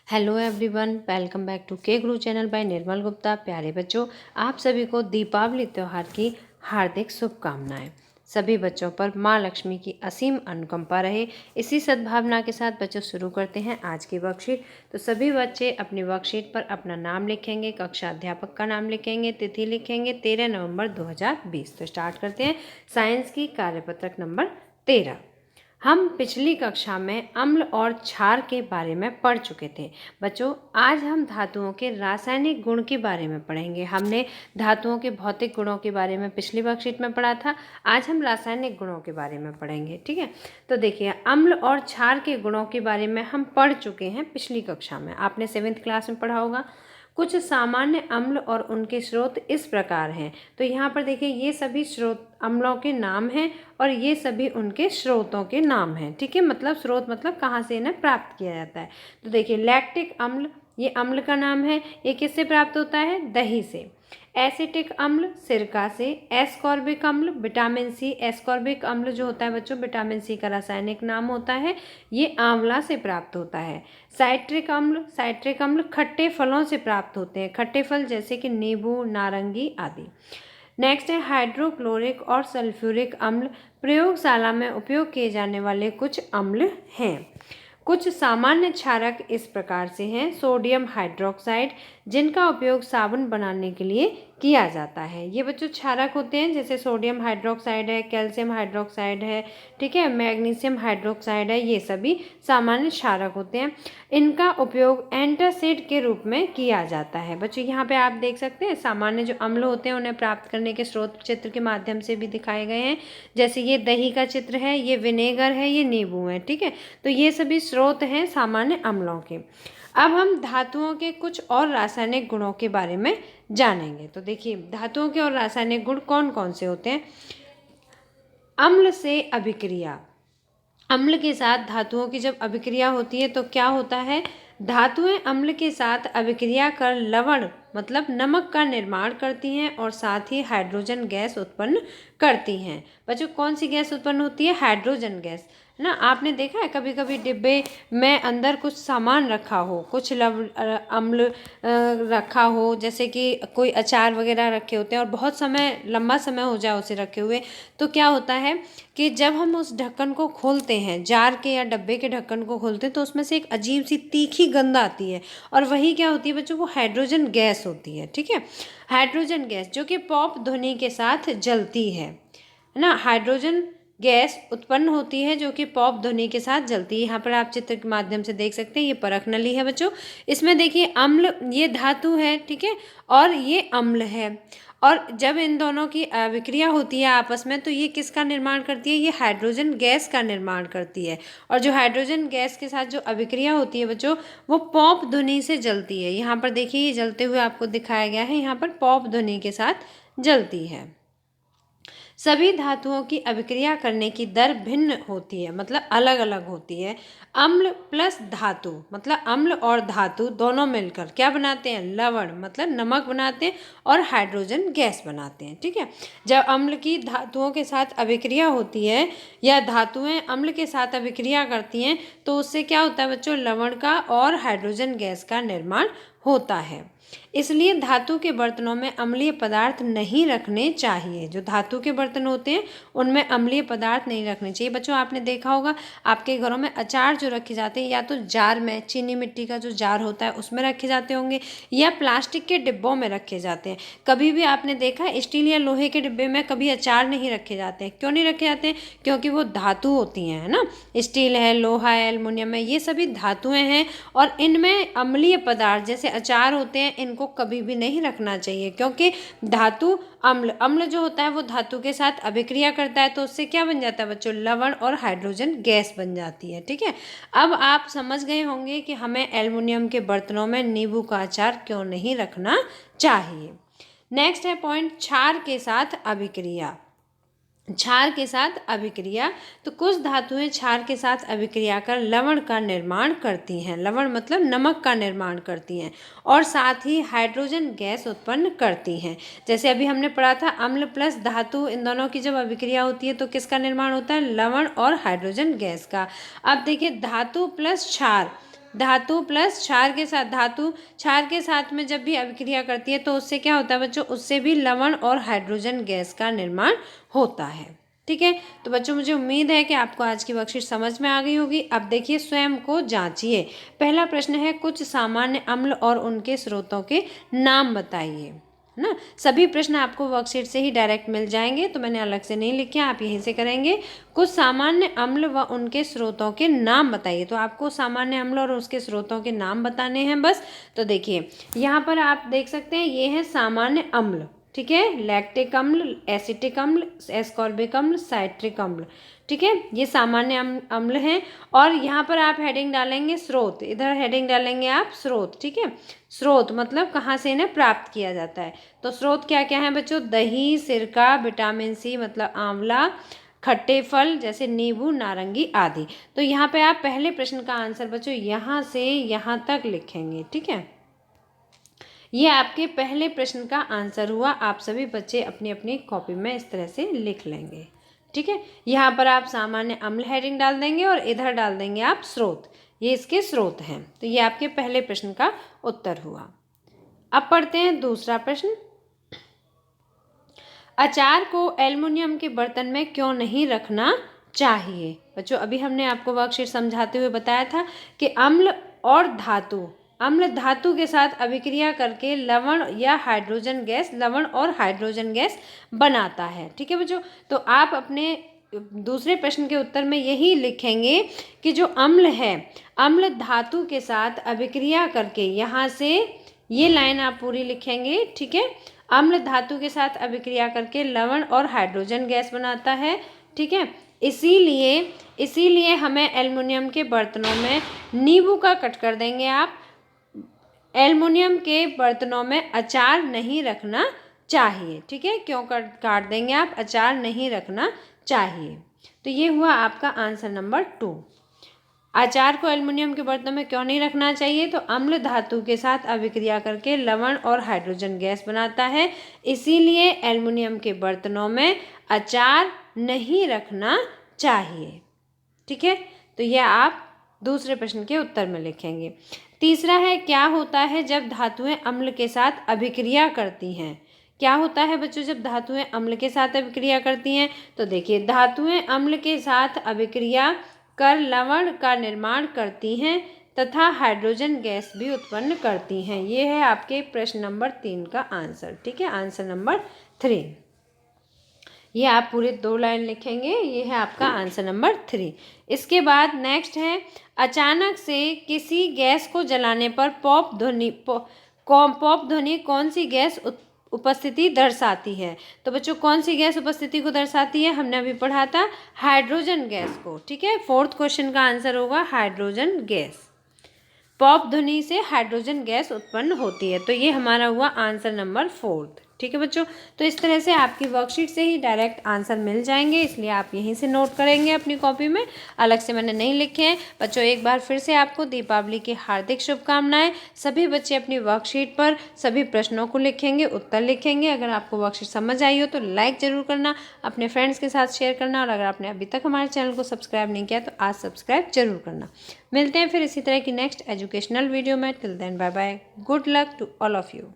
Hello everyone, welcome back to K Guru channel bye निर्मल गुप्ता। प्यारे बच्चों, आप सभी को दीपावली त्यौहार की हार्दिक शुभकामनाएं। सभी बच्चों पर माँ लक्ष्मी की असीम अनुकंपा रहे। इसी सद्भावना के साथ बच्चों शुरू करते हैं आज की वर्कशीट। तो सभी बच्चे अपनी वर्कशीट पर अपना नाम लिखेंगे, कक्षा अध्यापक का नाम लिखेंगे, तिथि लिखेंगे 13 नवंबर 2020। तो स्टार्ट करते हैं साइंस की कार्यपत्रक नंबर 13। हम पिछली कक्षा में अम्ल और क्षार के बारे में पढ़ चुके थे। बच्चों, आज हम धातुओं के रासायनिक गुण के बारे में पढ़ेंगे। हमने धातुओं के भौतिक गुणों के बारे में पिछली वर्कशीट में पढ़ा था। आज हम रासायनिक गुणों के बारे में पढ़ेंगे। ठीक है, तो देखिए, अम्ल और क्षार के गुणों के बारे में हम पढ़ चुके हैं पिछली कक्षा में। आपने 7th क्लास में पढ़ा होगा। कुछ सामान्य अम्ल और उनके स्रोत इस प्रकार हैं। तो यहाँ पर देखिए, ये सभी स्रोत अम्लों के नाम हैं और ये सभी उनके स्रोतों के नाम हैं। ठीक है, मतलब स्रोत मतलब कहाँ से इन्हें प्राप्त किया जाता है। तो देखिए, लैक्टिक अम्ल ये अम्ल का नाम है। ये किससे प्राप्त होता है? दही से। एसिटिक अम्ल सिरका से। एस्कॉर्बिक अम्ल विटामिन सी। एस्कॉर्बिक अम्ल जो होता है बच्चों, विटामिन सी का रासायनिक नाम होता है। ये आंवला से प्राप्त होता है। साइट्रिक अम्ल खट्टे फलों से प्राप्त होते हैं। खट्टे फल जैसे कि नींबू, नारंगी आदि। नेक्स्ट है हाइड्रोक्लोरिक और सल्फ्यूरिक अम्ल। प्रयोगशाला में उपयोग किए जाने वाले कुछ अम्ल हैं। कुछ सामान्य क्षारक इस प्रकार से हैं। सोडियम हाइड्रोक्साइड, जिनका उपयोग साबुन बनाने के लिए किया जाता है। ये बच्चों क्षारक होते हैं, जैसे सोडियम हाइड्रोक्साइड है, कैल्शियम हाइड्रोक्साइड है, ठीक है, मैग्नीशियम हाइड्रोक्साइड है। ये सभी सामान्य क्षारक होते हैं। इनका उपयोग एंटासिड के रूप में किया जाता है। बच्चों, यहाँ पे आप देख सकते हैं सामान्य जो अम्ल होते हैं उन्हें प्राप्त करने के स्रोत चित्र के माध्यम से भी दिखाए गए हैं। जैसे ये दही का चित्र है, ये विनेगर है, ये नींबू है। ठीक है, तो ये सभी स्रोत हैं सामान्य अम्लों के। अब हम धातुओं के कुछ और रासायनिक गुणों के बारे में जानेंगे। तो देखिए, धातुओं के और रासायनिक गुण कौन कौन से होते हैं। अम्ल से अभिक्रिया। अम्ल के साथ धातुओं की जब अभिक्रिया होती है तो क्या होता है? धातुएं अम्ल के साथ अभिक्रिया कर लवण मतलब नमक का निर्माण करती हैं और साथ ही हाइड्रोजन गैस उत्पन्न करती हैं। बच्चों, कौन सी गैस उत्पन्न होती है? हाइड्रोजन गैस ना। आपने देखा है कभी कभी डिब्बे में अंदर कुछ सामान रखा हो, कुछ अम्ल रखा हो, जैसे कि कोई अचार वगैरह रखे होते हैं और बहुत समय लंबा समय हो जाए उसे रखे हुए, तो क्या होता है कि जब हम उस ढक्कन को खोलते हैं, जार के या डब्बे के ढक्कन को खोलते हैं, तो उसमें से एक अजीब सी तीखी गंध आती है। और वही क्या होती है बच्चों? वो हाइड्रोजन गैस होती है। ठीक है, हाइड्रोजन गैस जो कि पॉप ध्वनि के साथ जलती है ना। हाइड्रोजन गैस उत्पन्न होती है जो कि पॉप ध्वनि के साथ जलती है। यहाँ पर आप चित्र के माध्यम से देख सकते हैं, ये परख नली है बच्चों। इसमें देखिए, अम्ल ये धातु है, ठीक है, और ये अम्ल है। और जब इन दोनों की अभिक्रिया होती है आपस में, तो ये किसका निर्माण करती है? ये हाइड्रोजन गैस का निर्माण करती है। और जो हाइड्रोजन गैस के साथ जो अभिक्रिया होती है बच्चों, वो पॉप ध्वनि से जलती है। यहाँ पर देखिए, ये जलते हुए आपको दिखाया गया है, यहाँ पर पॉप ध्वनि के साथ जलती है। सभी धातुओं की अभिक्रिया करने की दर भिन्न होती है, मतलब अलग अलग होती है। अम्ल प्लस धातु मतलब अम्ल और धातु दोनों मिलकर क्या बनाते हैं? लवण मतलब नमक बनाते हैं और हाइड्रोजन गैस बनाते हैं। ठीक है, जब अम्ल की धातुओं के साथ अभिक्रिया होती है या धातुएं अम्ल के साथ अभिक्रिया करती हैं, तो उससे क्या होता है बच्चों? लवण का और हाइड्रोजन गैस का निर्माण होता है। इसलिए धातु के बर्तनों में अम्लीय पदार्थ नहीं रखने चाहिए। जो धातु के बर्तन होते हैं उनमें अम्लीय पदार्थ नहीं रखने चाहिए। बच्चों, आपने देखा होगा आपके घरों में अचार जो रखे जाते हैं, या तो जार में, चीनी मिट्टी का जो जार होता है उसमें रखे जाते होंगे, या प्लास्टिक के डिब्बों में रखे जाते हैं। कभी भी आपने देखा है स्टील या लोहे के डिब्बे में कभी अचार नहीं रखे जाते हैं? क्यों नहीं रखे जाते हैं? क्योंकि वो धातु होती हैं, है ना। स्टील है, लोहा है, एल्युमिनियम है, ये सभी धातुएं हैं और इनमें अम्लीय पदार्थ जैसे अचार होते हैं, इनको कभी भी नहीं रखना चाहिए। क्योंकि धातु अम्ल जो होता है वो धातु के साथ अभिक्रिया करता है, तो उससे क्या बन जाता है बच्चों? लवण और हाइड्रोजन गैस बन जाती है। ठीक है, अब आप समझ गए होंगे कि हमें एल्युमिनियम के बर्तनों में नींबू का अचार क्यों नहीं रखना चाहिए। नेक्स्ट है पॉइंट, क्षार के साथ अभिक्रिया। क्षार के साथ अभिक्रिया, तो कुछ धातुएं क्षार के साथ अभिक्रिया कर लवण का निर्माण करती हैं। लवण मतलब नमक का निर्माण करती हैं और साथ ही हाइड्रोजन गैस उत्पन्न करती हैं। जैसे अभी हमने पढ़ा था, अम्ल प्लस धातु, इन दोनों की जब अभिक्रिया होती है तो किसका निर्माण होता है? लवण और हाइड्रोजन गैस का। अब देखिए, धातु प्लस क्षार धातु प्लस क्षार के साथ, धातु क्षार के साथ में जब भी अभिक्रिया करती है तो उससे क्या होता है बच्चों, उससे भी लवण और हाइड्रोजन गैस का निर्माण होता है। ठीक है, तो बच्चों मुझे उम्मीद है कि आपको आज की वर्कशीट समझ में आ गई होगी। अब देखिए स्वयं को जांचिए। पहला प्रश्न है कुछ सामान्य अम्ल और उनके स्रोतों के नाम बताइए, है ना। सभी प्रश्न आपको वर्कशीट से ही डायरेक्ट मिल जाएंगे, तो मैंने अलग से नहीं लिखे, आप यहीं से करेंगे। कुछ सामान्य अम्ल व उनके स्रोतों के नाम बताइए, तो आपको सामान्य अम्ल और उसके स्रोतों के नाम बताने हैं बस। तो देखिए यहाँ पर आप देख सकते हैं, ये है सामान्य अम्ल, ठीक है, लैक्टिक अम्ल, एसिटिक अम्ल, एस्कॉर्बिक अम्ल, साइट्रिक अम्ल। ठीक है, ये सामान्य अम्ल हैं। और यहाँ पर आप हेडिंग डालेंगे स्रोत, इधर हेडिंग डालेंगे आप स्रोत। ठीक है, स्रोत मतलब कहाँ से इन्हें प्राप्त किया जाता है। तो स्रोत क्या क्या है बच्चों, दही, सिरका, विटामिन सी मतलब आंवला, खट्टे फल जैसे नींबू, नारंगी आदि। तो यहाँ पे आप पहले प्रश्न का आंसर बच्चों यहाँ से यहाँ तक लिखेंगे। ठीक है, ये आपके पहले प्रश्न का आंसर हुआ। आप सभी बच्चे अपनी अपनी कॉपी में इस तरह से लिख लेंगे। ठीक है, यहाँ पर आप सामान्य अम्ल हेडिंग डाल देंगे और इधर डाल देंगे आप स्रोत, ये इसके स्रोत हैं। तो ये आपके पहले प्रश्न का उत्तर हुआ। अब पढ़ते हैं दूसरा प्रश्न। अचार को एल्युमिनियम के बर्तन में क्यों नहीं रखना चाहिए। बच्चों अभी हमने आपको वर्कशीट समझाते हुए बताया था कि अम्ल और धातु, अम्ल धातु के साथ अभिक्रिया करके लवण या हाइड्रोजन गैस, लवण और हाइड्रोजन गैस बनाता है। ठीक है बच्चों, तो आप अपने दूसरे प्रश्न के उत्तर में यही लिखेंगे कि जो अम्ल है, अम्ल धातु के साथ अभिक्रिया करके, यहाँ से ये लाइन आप पूरी लिखेंगे। ठीक है, अम्ल धातु के साथ अभिक्रिया करके लवण और हाइड्रोजन गैस बनाता है। ठीक है, इसीलिए हमें एल्युमिनियम के बर्तनों में नींबू का कट कर देंगे आप, एल्युमिनियम के बर्तनों में अचार नहीं रखना चाहिए। ठीक है, क्यों काट देंगे आप, अचार नहीं रखना चाहिए। तो ये हुआ आपका आंसर नंबर 2। अचार को एल्युमिनियम के बर्तनों में क्यों नहीं रखना चाहिए, तो अम्ल धातु के साथ अभिक्रिया करके लवण और हाइड्रोजन गैस बनाता है, इसीलिए एल्युमिनियम के बर्तनों में अचार नहीं रखना चाहिए। ठीक है, तो यह आप दूसरे प्रश्न के उत्तर में लिखेंगे। तीसरा है क्या होता है जब धातुएं अम्ल के साथ अभिक्रिया करती हैं। क्या होता है बच्चों जब धातुएं अम्ल के साथ अभिक्रिया करती हैं। तो देखिए धातुएं अम्ल के साथ अभिक्रिया कर लवण का निर्माण करती हैं तथा हाइड्रोजन गैस भी उत्पन्न करती हैं। ये है आपके प्रश्न नंबर 3 का आंसर। ठीक है, आंसर नंबर 3, ये आप पूरे 2 लाइन लिखेंगे। ये है आपका आंसर नंबर 3। इसके बाद नेक्स्ट है अचानक से किसी गैस को जलाने पर पॉप ध्वनि कौन सी गैस उपस्थिति दर्शाती है। तो बच्चों कौन सी गैस उपस्थिति को दर्शाती है, हमने अभी पढ़ा था हाइड्रोजन गैस को। ठीक है, 4th क्वेश्चन का आंसर होगा हाइड्रोजन गैस। पॉप ध्वनि से हाइड्रोजन गैस उत्पन्न होती है। तो ये हमारा हुआ आंसर नंबर 4th। ठीक है बच्चों, तो इस तरह से आपकी वर्कशीट से ही डायरेक्ट आंसर मिल जाएंगे, इसलिए आप यहीं से नोट करेंगे अपनी कॉपी में, अलग से मैंने नहीं लिखे हैं। बच्चों एक बार फिर से आपको दीपावली की हार्दिक शुभकामनाएं। सभी बच्चे अपनी वर्कशीट पर सभी प्रश्नों को लिखेंगे, उत्तर लिखेंगे। अगर आपको वर्कशीट समझ आई हो तो लाइक ज़रूर करना, अपने फ्रेंड्स के साथ शेयर करना, और अगर आपने अभी तक हमारे चैनल को सब्सक्राइब नहीं किया तो आज सब्सक्राइब जरूर करना। मिलते हैं फिर इसी तरह की नेक्स्ट एजुकेशनल वीडियो में। Till then bye bye, good luck to all of you.